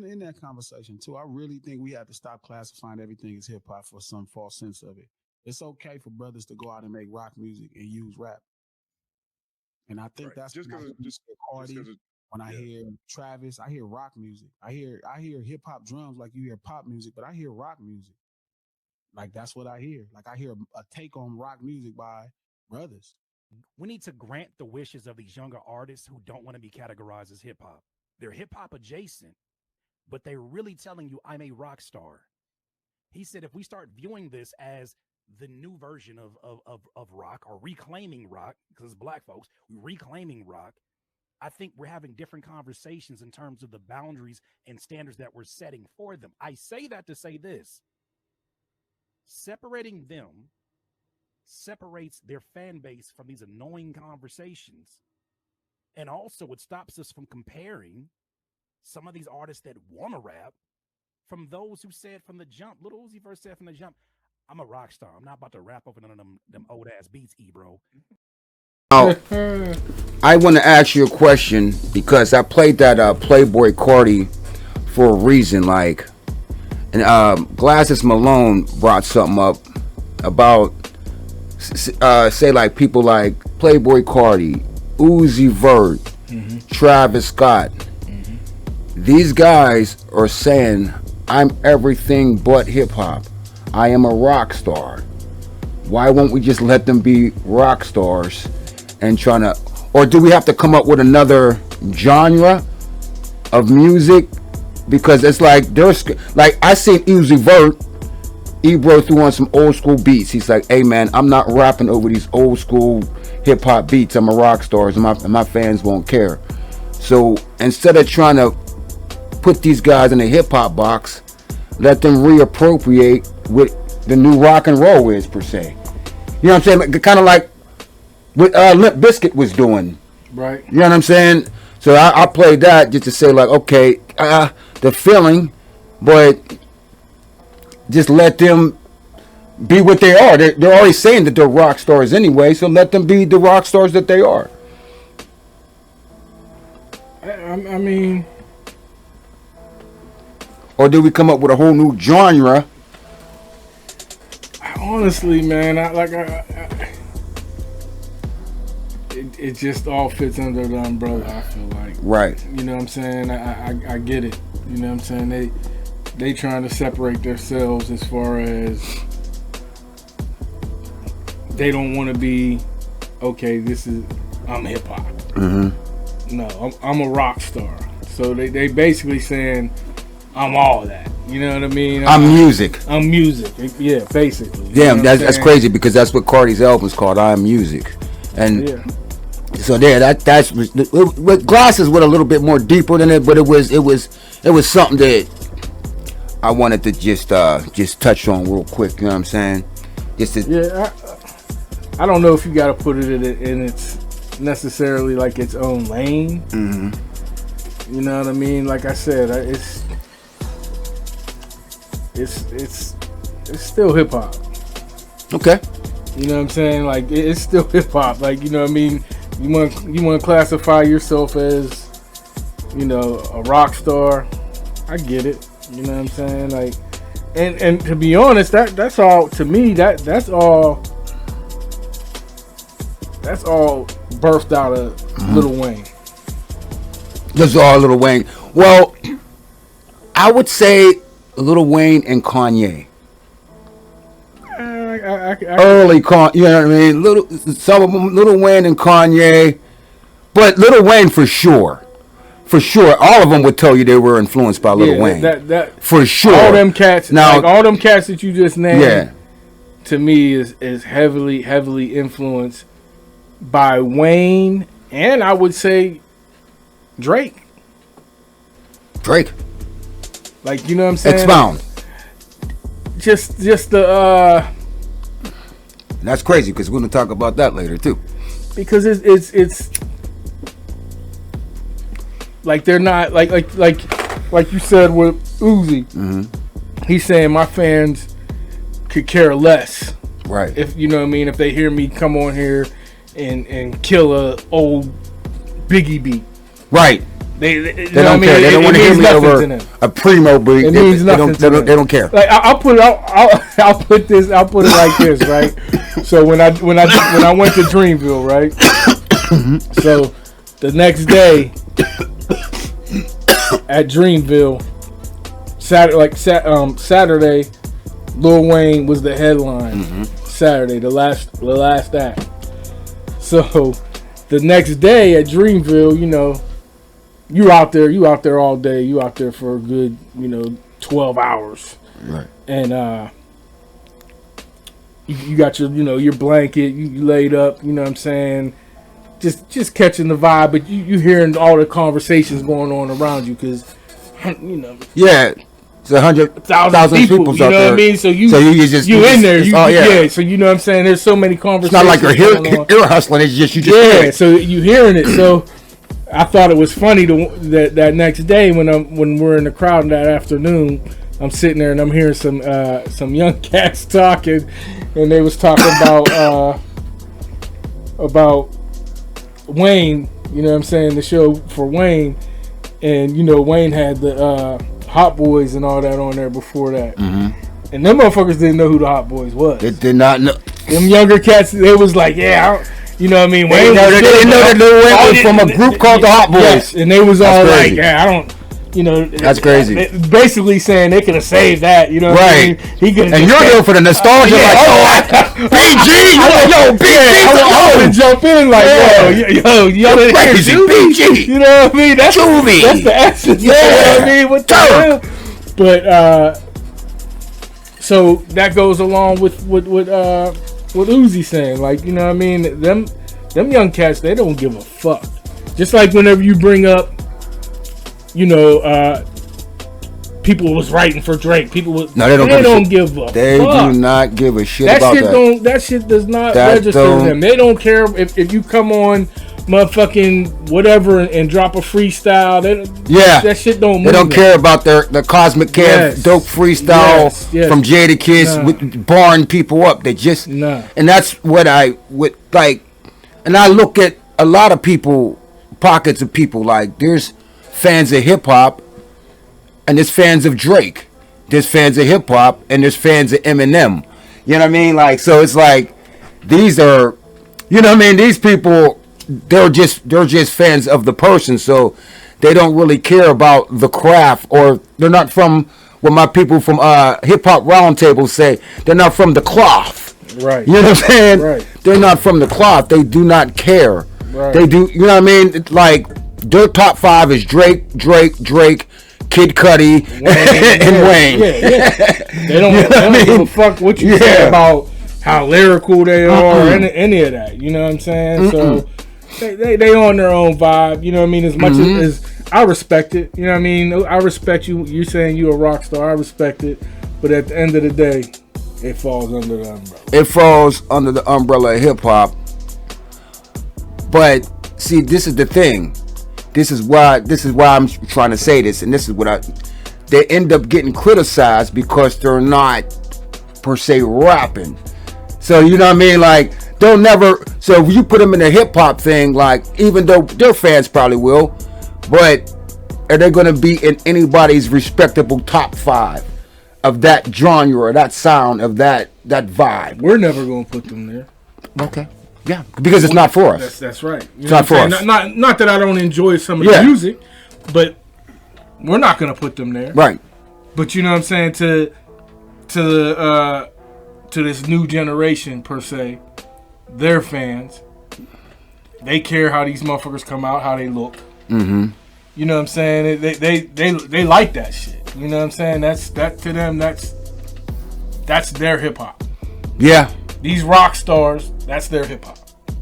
in that conversation too. I really think we have to stop classifying everything as hip hop for some false sense of it. It's okay for brothers to go out and make rock music and use rap. And I think Right. that's Just when I because hear just Carti, because when I yeah. hear Travis, I hear rock music. I hear hip hop drums like you hear pop music, but I hear rock music. Like that's what I hear. Like I hear a take on rock music by brothers. We need to grant the wishes of these younger artists who don't want to be categorized as hip hop. They're hip hop adjacent, but they're really telling you, I'm a rock star. He said, if we start viewing this as the new version of rock or reclaiming rock, because it's black folks, reclaiming rock, I think we're having different conversations in terms of the boundaries and standards that we're setting for them. I say that to say this: separating them separates their fan base from these annoying conversations. And also, it stops us from comparing some of these artists that want to rap from those who said from the jump. Little Uzi Vert said from the jump, I'm a rock star. I'm not about to rap over none of them old ass beats, bro. Now, I want to ask you a question because I played that Playboi Carti for a reason. Like, and Glasses Malone brought something up about, say, like people like Playboi Carti, Uzi Vert, Travis Scott. These guys are saying, I'm everything but hip hop. I am a rock star. Why won't we just let them be rock stars and trying to, or do we have to come up with another genre of music? Because it's like, there's, like, I seen Uzi Vert, Ebro threw on some old school beats. He's like, hey man, I'm not rapping over these old school hip hop beats. I'm a rock star, and my fans won't care. So instead of trying to put these guys in a hip hop box, let them reappropriate what the new rock and roll is, per se. You know what I'm saying? Like, kind of like what Limp Bizkit was doing. Right. You know what I'm saying? So I played that just to say, like, okay, the feeling, but just let them be what they are. They're already saying that they're rock stars anyway, so let them be the rock stars that they are. I mean, or do we come up with a whole new genre? Honestly, man, it just all fits under the umbrella. I feel like, right? You know what I'm saying? I get it. You know what I'm saying? They trying to separate themselves as far as they don't want to be, okay, I'm hip hop. No, I'm a rock star. So they basically saying I'm all that. You know what I mean? I'm music. I'm music. Yeah, basically. Yeah, that's crazy because that's what Carti's album's called. I'm music, and so there. That's with Glasses with a little bit more deeper than it, but it was something that I wanted to just touch on real quick. You know what I'm saying? I don't know if you got to put it in its necessarily like its own lane. You know what I mean? Like I said, it's still hip hop. Okay. You know what I'm saying? Like it's still hip hop. Like, you know what I mean? You want to classify yourself as, you know, a rock star. I get it. You know what I'm saying? Like, and to be honest, that's all to me. That's all birthed out of Lil Wayne. That's all Lil Wayne. Well, I would say Lil Wayne and Kanye. Early Kanye, you know what I mean? Some of them, Lil Wayne and Kanye, but Lil Wayne for sure. For sure, all of them would tell you they were influenced by Lil Wayne. That for sure. All them cats, now, like all them cats that you just named, to me is heavily influenced by Wayne, and I would say Drake. Like, you know what I'm saying? Expound. Just the That's crazy because we're gonna talk about that later too. Because it's like they're not like you said with Uzi. He's saying my fans could care less. Right. If you know what I mean, if they hear me come on here and kill a old Biggie beat. Right. They don't care. They don't want to hear me over a primo beat. It means nothing. They don't care. Like I'll put it like this, right? So when I went to Dreamville, right? So the next day at Dreamville, Saturday, Lil Wayne was the headline. Saturday, the last act. So the next day at Dreamville, you know, you out there all day. You out there for a good, 12 hours. Right. And you got your blanket, you laid up, you know what I'm saying? Just catching the vibe, but you hearing all the conversations going on around you because, yeah, it's 100,000 people. You know what I mean? So you in there. So you know what I'm saying? There's so many conversations. It's not like you're ear hustling. It's just you just yeah. So you hearing it. So I thought it was funny that next day when we're in the crowd in that afternoon, I'm sitting there and I'm hearing some young cats talking, and they was talking about Wayne. You know what I'm saying? The show for Wayne, and Wayne had the Hot Boys and all that on there before that. Mm-hmm. And them motherfuckers didn't know who the Hot Boys was. They did not know. Them younger cats, they was like, yeah, you know what I mean? They didn't know that Lil Wayne was from a group called the Hot Boys. Yes, and they was all like, yeah, I don't. That's crazy. Basically saying they could have saved that, you know. Right. What I mean? He could. And you're here for the nostalgia, BG. I want to jump in like, y'all didn't crazy BG. You know what I mean? That's the essence. Yeah. You know what I mean? What the hell? But so that goes along with what Uzi saying, like, you know what I mean? Them young cats, they don't give a fuck. Just like whenever you bring up, people was writing for Drake. They don't give a fuck. They do not give a shit about that. That shit does not register to them. They don't care if you come on motherfucking whatever and drop a freestyle. That shit don't move. They don't care about the Cosmic Kev dope freestyle from Jada Kiss with barring people up. They just and that's what I would like. And I look at a lot of people, pockets of people, like there's fans of hip hop, and there's fans of Drake. There's fans of hip hop, and there's fans of Eminem. You know what I mean? Like, so it's like these are, you know what I mean? These people, they're just fans of the person, so they don't really care about the craft, or they're not from what my people from Hip Hop Roundtable say. They're not from the cloth. Right. You know what I'm saying? Right. They're not from the cloth. They do not care. Right. They do. You know what I mean? It's like their top 5 is Drake, Kid Cudi, and Wayne. Yeah. They don't give a fuck what you say about how lyrical they are or any of that. You know what I'm saying? So they on their own vibe. You know what I mean? As much as I respect it. You know what I mean? I respect you. You saying you a rock star. I respect it. But at the end of the day, it falls under the umbrella. It falls under the umbrella of hip hop. But see, this is the thing. This is why I'm trying to say this, and this is what they end up getting criticized because they're not per se rapping. So you know what I mean? Like they'll never. So if you put them in a hip hop thing, like even though their fans probably will, but are they going to be in anybody's respectable top 5 of that genre or that sound of that vibe? We're never going to put them there. Okay. Yeah, because it's not for us. That's right. It's not for us. Not that I don't enjoy some of the music, but we're not going to put them there. Right. But you know what I'm saying, to this new generation per se, their fans, they care how these motherfuckers come out, how they look. Mm-hmm. You know what I'm saying? They like that shit. You know what I'm saying? That to them, that's their hip hop. Yeah. These rock stars, that's their hip hop.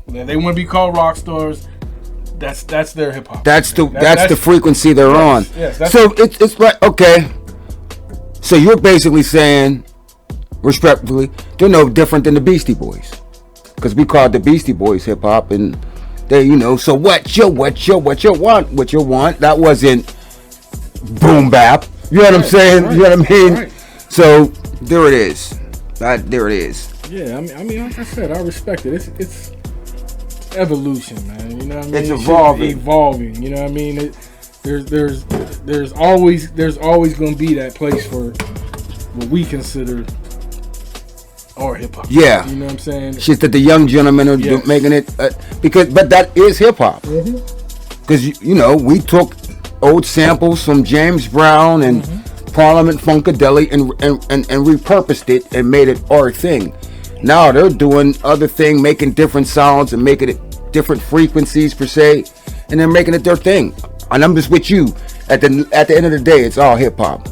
They want to be called rock stars. That's their hip hop. That's the frequency they're on. Yes, so it's like, okay. So you're basically saying, respectfully, they're no different than the Beastie Boys, because we called the Beastie Boys hip hop, and they, so what you want. That wasn't boom bap. You know what I'm saying? Right, you know what I mean? Right. So there it is. There it is. Yeah, I mean, like I said, I respect it. It's evolution, man. You know what I mean? It's evolving. You know what I mean? there's always going to be that place for what we consider our hip hop. Yeah, you know what I'm saying. Shit that the young gentlemen are making it but that is hip hop. Because you know, we took old samples from James Brown and Parliament Funkadelic and repurposed it and made it our thing. Now they're doing other thing, making different sounds and making it different frequencies per se, and they're making it their thing. And I'm just with you. At the end of the day, it's all hip hop.